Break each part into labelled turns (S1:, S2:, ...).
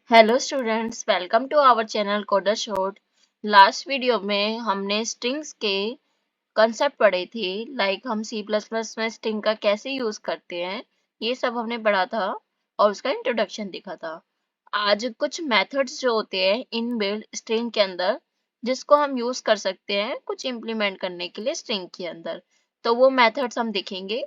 S1: Hello students, welcome to our channel coder short. Last video में हमने strings के concept पढ़े थे, लाइक हम सी प्लस प्लस में स्ट्रिंग का कैसे यूज करते हैं, ये सब हमने पढ़ा था और उसका इंट्रोडक्शन देखा था। आज कुछ मेथड्स जो होते हैं इनबिल्ट स्ट्रिंग के अंदर, जिसको हम यूज कर सकते हैं कुछ इम्प्लीमेंट करने के लिए स्ट्रिंग के अंदर, तो वो मेथड्स हम देखेंगे।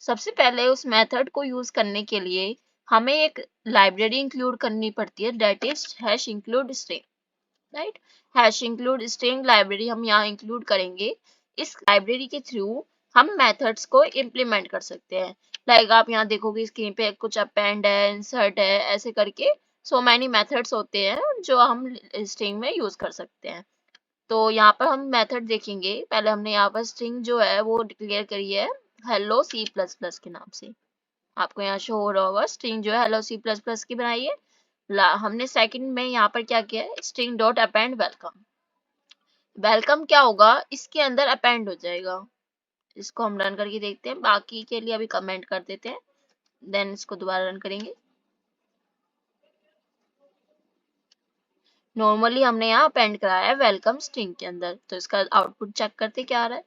S1: सबसे पहले उस मेथड को यूज करने के लिए हमें एक लाइब्रेरी इंक्लूड करनी पड़ती है, that is hash include string, right. Hash include string library हम यहाँ इंक्लूड करेंगे। इस लाइब्रेरी के थ्रू हम मेथड्स को इम्प्लीमेंट कर सकते हैं। लाइक आप यहाँ देखोगे स्क्रीन पे कुछ अपेंड है, इंसर्ट है, ऐसे करके सो मैनी मेथड्स होते हैं जो हम स्ट्रिंग में यूज कर सकते हैं। तो यहाँ पर हम मेथड देखेंगे। पहले हमने यहाँ पर स्ट्रिंग जो है वो डिक्लेयर करी है हेलो सी प्लस प्लस के नाम से। आपको यहाँ शो हो रहा होगा स्ट्रिंग जो है हेलो सी प्लस प्लस की बनाई है। हमने सेकंड में यहाँ पर क्या किया है, string dot append welcome. Welcome क्या होगा, इसके अंदर अपेंड हो जाएगा। इसको हम रन करके देखते हैं, बाकी के लिए अभी कमेंट कर देते हैं, देन इसको दोबारा रन करेंगे। नॉर्मली हमने यहाँ अपेंड कराया है वेलकम स्ट्रिंग के अंदर, तो इसका आउटपुट चेक करते क्या आ रहा है।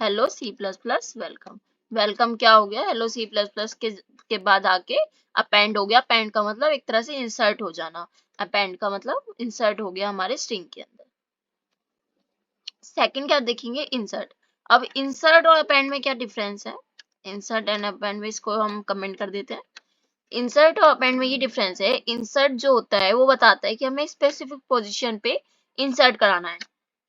S1: Hello C plus plus welcome. Welcome क्या हो गया, हेलो सी प्लस प्लस के बाद आके अपेंड हो गया। अपेंड का मतलब एक तरह से इंसर्ट हो जाना। अपेंड का मतलब इंसर्ट हो गया हमारे स्ट्रिंग के अंदर। सेकंड क्या देखेंगे, इंसर्ट। अब इंसर्ट और अपेंड में क्या डिफरेंस है, इंसर्ट एंड अपेंड में इसको हम कमेंट कर देते हैं। इंसर्ट और अपेंड में ये डिफरेंस है, इंसर्ट जो होता है वो बताता है कि हमें स्पेसिफिक पोजीशन पे इंसर्ट कराना है।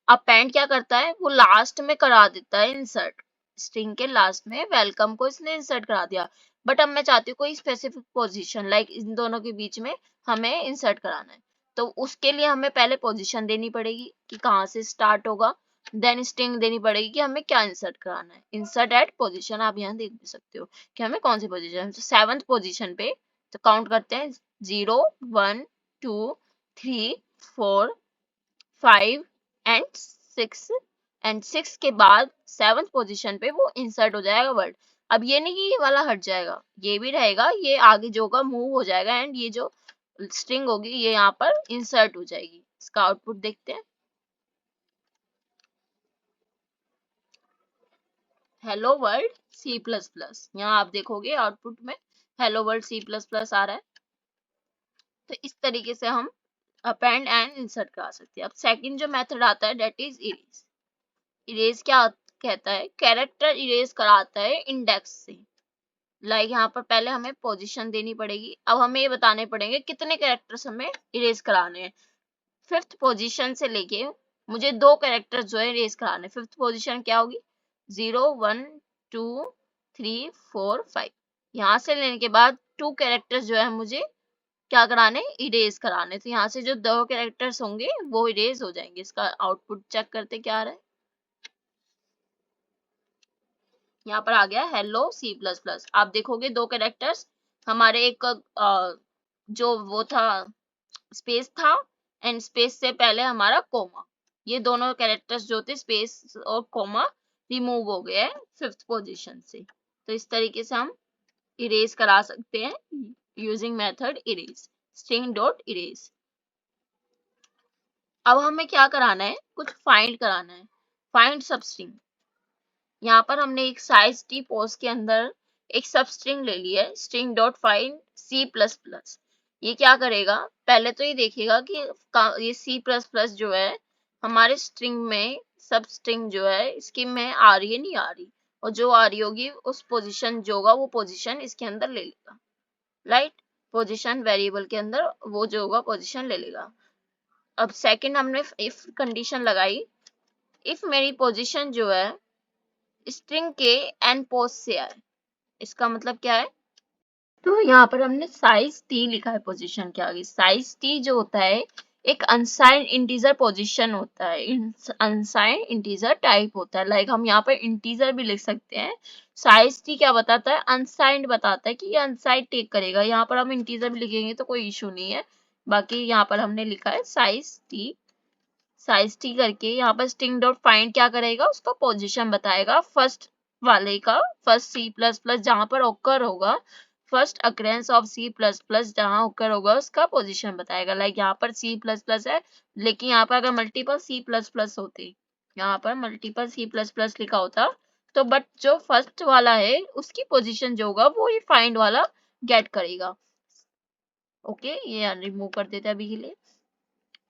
S1: अपेंड क्या करता है, वो लास्ट में करा देता है इंसर्ट। स्ट्रिंग के लास्ट में वेलकम को इसने इंसर्ट करा दिया, बट अब मैं चाहती हूँ कोई स्पेसिफिक पोजीशन, लाइक इन दोनों के बीच में हमें इंसर्ट कराना है। तो उसके लिए हमें पहले पोजीशन देनी पड़ेगी कि कहाँ से स्टार्ट होगा, देन स्ट्रिंग देनी पड़ेगी कि हमें क्या इंसर्ट कराना है। इंसर्ट एट पोजीशन आप यहाँ देख सकते हो कि हमें कौन सी पोजीशन, तो 7th पोजीशन पे। तो काउंट करते हैं, 0 1 2 3 4 5 एंड 6, एंड 6 के बाद 7th पोजीशन पे वो इंसर्ट हो जाएगा वर्ड। अब ये नहीं कि ये वाला हट जाएगा, ये भी रहेगा, ये आगे जो होगा मूव हो जाएगा, एंड ये जो स्ट्रिंग होगी ये यहाँ पर इंसर्ट हो जाएगी। इसका आउटपुट देखते हैं, hello world C plus plus. यहाँ आप देखोगे आउटपुट में hello world C plus plus आ रहा है। तो इस तरीके से हम अपेंड एंड इंसर्ट करा सकते हैं। अब सेकंड जो मेथड आता है दैट इज इरेज। इरेज क्या कहता है, कैरेक्टर इरेज कराता है इंडेक्स से। लाइक यहाँ पर पहले हमें पोजीशन देनी पड़ेगी, अब हमें ये बताने पड़ेंगे कितने कैरेक्टर्स हमें इरेज कराने हैं। 5th पोजीशन से लेके मुझे 2 कैरेक्टर्स जो है इरेज कराने। 5th पोजीशन क्या होगी, 0 1 2 3 4 5। यहाँ से लेने के बाद 2 कैरेक्टर्स जो है मुझे क्या कराने, इरेज कराने। तो यहाँ से जो 2 कैरेक्टर्स होंगे वो इरेज हो जाएंगे। इसका आउटपुट चेक करते क्या आ रहा है, यहाँ पर आ गया हेलो सी प्लस प्लस। आप देखोगे 2 कैरेक्टर्स हमारे, एक जो वो था स्पेस था, एंड स्पेस से पहले हमारा कोमा। ये दोनों कैरेक्टर्स जो थे स्पेस और कोमा रिमूव हो गए 5th पोजीशन से। तो इस तरीके से हम इरेज करा सकते हैं using method erase, string dot erase. अब हमें क्या कराना है, कुछ फाइंड कराना है, फाइंड सब स्ट्रिंग। यहाँ पर हमने एक साइज टी पोस्ट के अंदर एक सब स्ट्रिंग ले ली है, string dot find C plus plus. ये क्या करेगा, पहले तो ये देखेगा कि ये सी प्लस प्लस जो है हमारे स्ट्रिंग में, सब स्ट्रिंग जो है इसकी में आ रही है नहीं आ रही, और जो आ रही होगी उस पोजीशन जो होगा वो पोजीशन इसके अंदर ले लेगा, राइट। पोजीशन वेरिएबल के अंदर वो जो होगा पोजीशन ले लेगा। अब सेकंड हमने इफ कंडीशन लगाई, इफ मेरी पोजीशन जो है स्ट्रिंग के एंड पोस्ट से आए। इसका मतलब क्या है, तो यहाँ पर हमने साइज टी लिखा है पोजीशन के आगे। साइज टी जो होता है एक अनसाइंड इंटीजर पोजीशन होता है, अनसाइंड इंटीजर टाइप होता है। लाइक हम यहाँ पर इंटीजर भी लिख सकते हैं। साइज टी क्या बताता है, अनसाइंड बताता है कि ये अनसाइंड टेक करेगा। यहाँ पर हम इंटीजर भी लिखेंगे तो कोई इशू नहीं है। बाकी यहाँ पर हमने लिखा है साइज टी, साइज टी करके यहाँ पर स्ट्रिंग डॉट फाइंड क्या करेगा, उसका पोजीशन बताएगा फर्स्ट वाले का, फर्स्ट सी प्लस प्लस जहां पर ऑकर होगा first occurrence of C plus plus जहाँ ओकर होगा उसका पोजीशन बताएगा। लाइक यहाँ पर सी प्लस प्लस है, लेकिन यहाँ पर अगर मल्टीपल सी प्लस प्लस होते, यहाँ पर मल्टीपल सी प्लस प्लस लिखा होता तो बट जो फर्स्ट वाला है उसकी पोजीशन जो होगा वो ये फाइंड वाला गेट करेगा। ओके, ये रिमूव कर देते हैं अभी के लिए।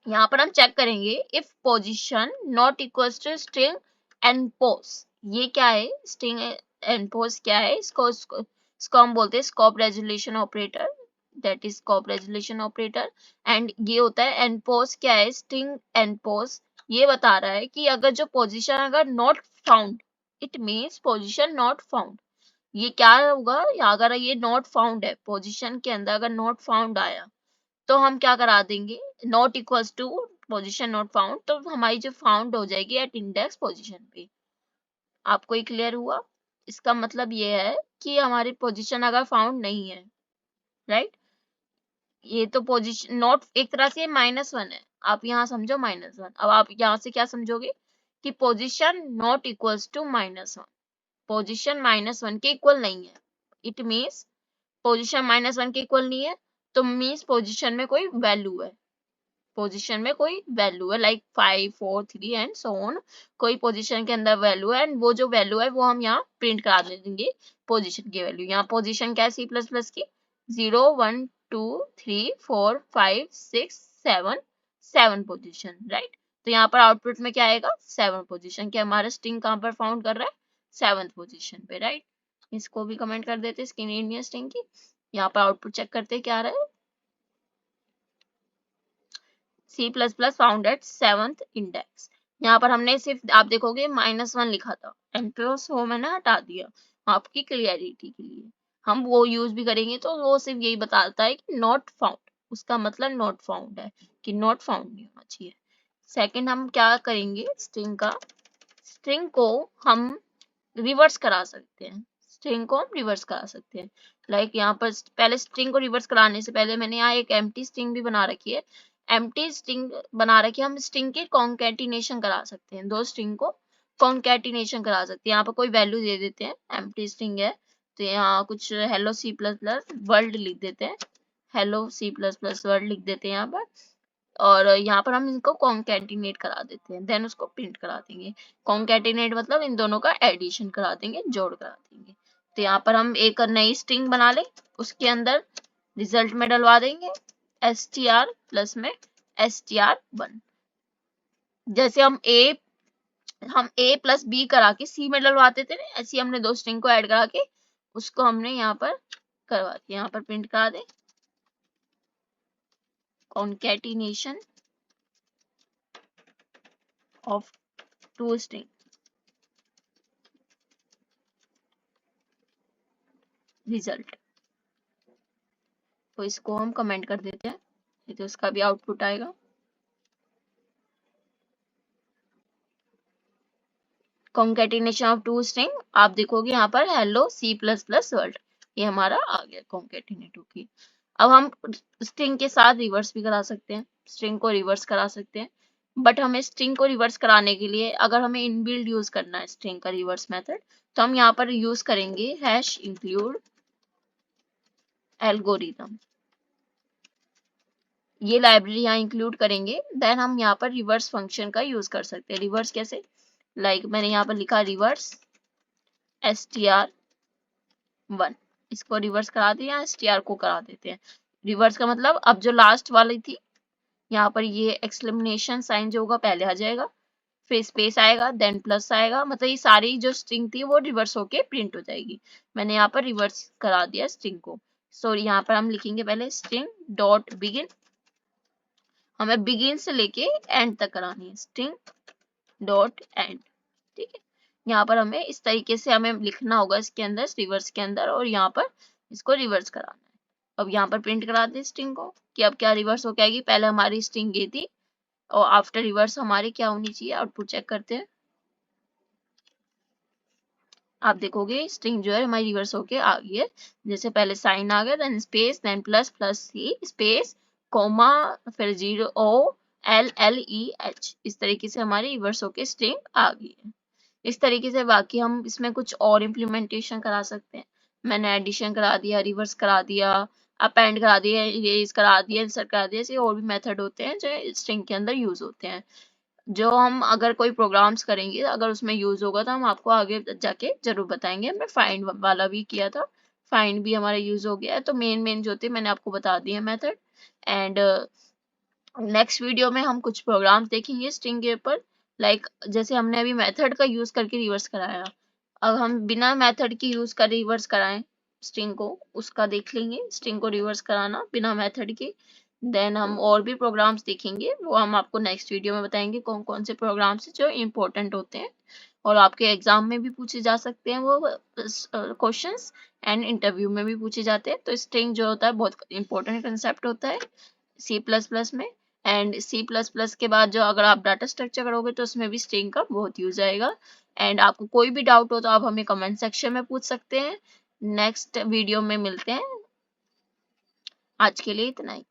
S1: यहाँ पर हम चेक करेंगे if position not equals to string end pos. ये क्या है, स्ट्रिंग एंड पोज क्या है, इसको हम बोलते हैं scope resolution operator, that is scope resolution operator. And ये होता है एंड पोज क्या है, स्ट्रिंग एंड पोज ये बता रहा है कि अगर जो पोजीशन अगर not found, it means position not found. ये क्या होगा, अगर ये नॉट फाउंड है, पोजीशन के अंदर अगर नॉट फाउंड आया तो हम क्या करा देंगे, not equals to position not found, तो हमारी जो फाउंड हो जाएगी एट इंडेक्स पोजीशन पे। आपको ये क्लियर हुआ? इसका मतलब ये है कि हमारी पोजीशन अगर फाउंड नहीं है, राइट, ये तो पोजीशन नॉट एक तरह से -1 है, आप यहाँ समझो -1। अब आप यहाँ से क्या समझोगे कि position not equals to -1, position -1 के इक्वल नहीं है, इट मीन्स पोजीशन -1 के इक्वल नहीं है तो मीन्स पोजीशन में कोई वैल्यू है, पोजीशन में कोई वैल्यू है, लाइक 5 4 3 एंड सो ऑन, कोई पोजीशन के अंदर वैल्यू है एंड वो जो वैल्यू है वो हम यहाँ प्रिंट करा देंगे पोजीशन की वैल्यू। यहाँ पोजीशन क्या है सी प्लस प्लस की, 0 1 2 3 4 5 6 7 पोजीशन, राइट। तो यहाँ पर आउटपुट में क्या आएगा, 7 पोजीशन, क्या हमारा स्ट्रिंग कहाँ पर फाउंड कर रहा है, 7th पोजीशन पे, राइट। इसको भी कमेंट कर देते स्किन स्ट्रिंग की। यहाँ पर आउटपुट चेक करते क्या आ रहा है, C++ found at 7th index. यहाँ पर हमने सिर्फ आप देखोगे -1 लिखा था, एंट्रोस वो मैंने हटा दिया आपकी क्लियरिटी के लिए। हम वो यूज भी करेंगे तो वो सिर्फ यही बताता है कि नॉट फाउंड, उसका मतलब नॉट फाउंड है कि नॉट फाउंड नहीं होना चाहिए। सेकंड हम क्या करेंगे, स्ट्रिंग को हम रिवर्स करा सकते हैं, स्ट्रिंग को हम रिवर्स करा सकते हैं। लाइक यहाँ पर पहले स्ट्रिंग को रिवर्स कराने से पहले मैंने यहाँ एक एम्प्टी स्ट्रिंग भी बना रखी है, एम्प्टी स्ट्रिंग बना रखी है, हम स्ट्रिंग के कॉन्कैटिनेशन करा सकते हैं, दो स्ट्रिंग को कॉन्कैटिनेशन करा सकते हैं। यहाँ पर कोई वैल्यू दे देते हैं, एम्प्टी स्ट्रिंग है तो यहाँ कुछ hello C plus plus world लिख देते हैं, hello C plus plus world लिख देते हैं यहाँ पर, और यहाँ पर हम इनको कॉन्कैटिनेट करा देते हैं, देन उसको प्रिंट करा देंगे। कॉन्कैटिनेट मतलब इन दोनों का एडिशन करा देंगे, जोड़ करा देंगे। तो यहाँ पर हम एक नई स्ट्रिंग बना ले, उसके अंदर रिजल्ट में डलवा देंगे str प्लस में str1। जैसे हम a प्लस b करा के c में डलवाते थे ना, ऐसे हमने दो स्ट्रिंग को ऐड करा के उसको हमने यहाँ पर करवा दिया। यहाँ पर प्रिंट करा दे concatenation of two string result, तो इसको हम कमेंट कर देते हैं, तो इसका भी आउटपुट आएगा। कॉन्कैटिनेशन ऑफ टू स्ट्रिंग, आप देखोगे यहाँ पर hello C plus plus world, ये हमारा आ गया कॉन्कैटिनेट होके। अब हम स्ट्रिंग के साथ रिवर्स भी करा सकते हैं, स्ट्रिंग को रिवर्स करा सकते हैं, बट हमें स्ट्रिंग को रिवर्स कराने के लिए अगर हमें इनबिल्ट यूज करना है स्ट्रिंग का रिवर्स मेथड, तो हम यहाँ पर यूज करेंगे हैश इंक्लूड एल्गोरिथम, ये लाइब्रेरी यहाँ इंक्लूड करेंगे, देन हम यहाँ पर रिवर्स फंक्शन का यूज कर सकते हैं। रिवर्स कैसे, लाइक मैंने यहाँ पर लिखा रिवर्स str1, इसको रिवर्स करा दिया, str को करा देते हैं। रिवर्स का मतलब अब जो लास्ट वाली थी यहाँ पर ये एक्सक्लेमेशन साइन जो होगा पहले आ जाएगा, फिर स्पेस आएगा, देन प्लस आएगा, मतलब ये सारी जो स्ट्रिंग थी वो रिवर्स होके प्रिंट हो जाएगी। मैंने यहाँ पर रिवर्स करा दिया स्ट्रिंग को। सो यहाँ पर हम लिखेंगे पहले स्ट्रिंग डॉट बिगिन, हमें बिगिन से लेके एंड तक करानी है, स्ट्रिंग डॉट एंड, ठीक है। यहाँ पर हमें इस तरीके से हमें लिखना होगा इसके अंदर, रिवर्स के अंदर, और यहाँ पर इसको रिवर्स कराना है। अब यहाँ पर प्रिंट करा दे स्ट्रिंग को कि अब क्या रिवर्स हो जाएगी, पहले हमारी स्ट्रिंग ये थी और आफ्टर रिवर्स हमारी क्या होनी चाहिए, आउटपुट चेक करते हैं। आप देखोगे स्ट्रिंग जो है हमारी रिवर्स होके आ गई है, जैसे पहले साइन आ गया, then space, then plus plus C space comma, फिर 0LLEH, इस तरीके से हमारी रिवर्स होके स्ट्रिंग आ गई है। इस तरीके से बाकी हम इसमें कुछ और इम्प्लीमेंटेशन करा सकते हैं, मैंने एडिशन करा दिया, रिवर्स करा दिया, अपेंड करा दिया, इरेज करा दिया, इंसर्ट करा दिया। ऐसे और भी मेथड होते हैं जो स्ट्रिंग के अंदर यूज होते हैं, जो हम अगर कोई प्रोग्राम्स करेंगे अगर उसमें यूज होगा तो हम आपको आगे जाके जरूर बताएंगे। हमने फाइंड वाला भी किया था, फाइंड भी हमारा यूज हो गया है। तो मेन जो थे मैंने आपको बता दिए मेथड। एंड नेक्स्ट वीडियो में हम कुछ प्रोग्राम्स देखेंगे स्ट्रिंग के ऊपर, लाइक जैसे हमने अभी मेथड का यूज करके रिवर्स कराया, अब हम बिना मेथड की यूज कर रिवर्स कराएं स्ट्रिंग को, उसका देख लेंगे स्ट्रिंग को रिवर्स कराना बिना मेथड के। देन हम और भी प्रोग्राम्स देखेंगे, वो हम आपको नेक्स्ट वीडियो में बताएंगे कौन कौन से प्रोग्राम्स जो इम्पोर्टेंट होते हैं और आपके एग्जाम में भी पूछे जा सकते हैं वो क्वेश्चंस, एंड इंटरव्यू में भी पूछे जाते हैं। तो स्ट्रिंग जो होता है बहुत इंपॉर्टेंट कंसेप्ट होता है C++ में। एंड C++ के बाद जो अगर आप डाटा स्ट्रक्चर करोगे तो उसमें भी स्ट्रिंग का बहुत यूज आएगा। एंड आपको कोई भी डाउट हो तो आप हमें कमेंट सेक्शन में पूछ सकते हैं। नेक्स्ट वीडियो में मिलते हैं, आज के लिए इतना ही।